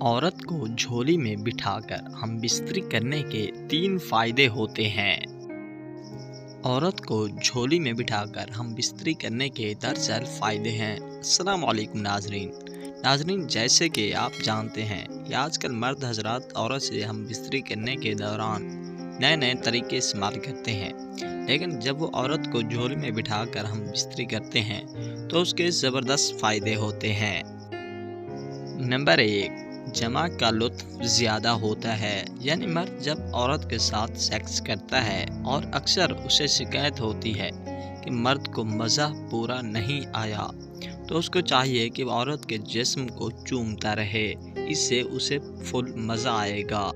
औरत को झोली में बिठाकर हम बिस्तरी करने के 3 फायदे होते हैं। औरत को झोली में बिठाकर हम बिस्तरी करने के दरअसल फ़ायदे हैं। अस्सलाम वालेकुम नाज़रीन, जैसे कि आप जानते हैं कि आजकल मर्द हज़रात औरत से हम बिस्तरी करने के दौरान नए नए तरीके इस्तेमाल करते हैं, लेकिन जब वो औरत को झोली में बिठाकर हम बिस्तरी करते हैं तो उसके ज़बरदस्त फ़ायदे होते हैं। नंबर 1, जमा का लुत्फ़ ज़्यादा होता है। यानी मर्द जब औरत के साथ सेक्स करता है और अक्सर उसे शिकायत होती है कि मर्द को मज़ा पूरा नहीं आया, तो उसको चाहिए कि वो औरत के जिस्म को चूमता रहे, इससे उसे फुल मज़ा आएगा।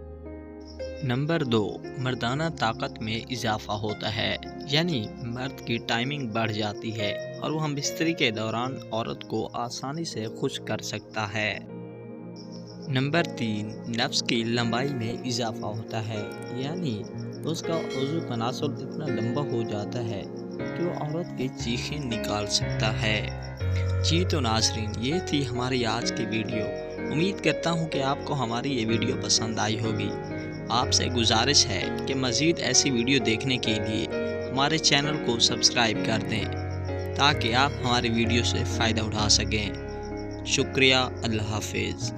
नंबर 2, मर्दाना ताकत में इजाफ़ा होता है। यानी मर्द की टाइमिंग बढ़ जाती है और वो हम बिस्तरी के दौरान औरत को आसानी से खुश कर सकता है। नंबर 3, नफ्स की लंबाई में इजाफ़ा होता है। यानी उसका उज़्व तनासुल इतना लंबा हो जाता है कि वो औरत की चीखें निकाल सकता है। जी तो नाज़रीन, ये थी हमारी आज की वीडियो। उम्मीद करता हूँ कि आपको हमारी ये वीडियो पसंद आई होगी। आपसे गुजारिश है कि मज़ीद ऐसी वीडियो देखने के लिए हमारे चैनल को सब्सक्राइब कर दें, ताकि आप हमारी वीडियो से फ़ायदा उठा सकें। शुक्रिया, अल्लाह हाफ़िज़।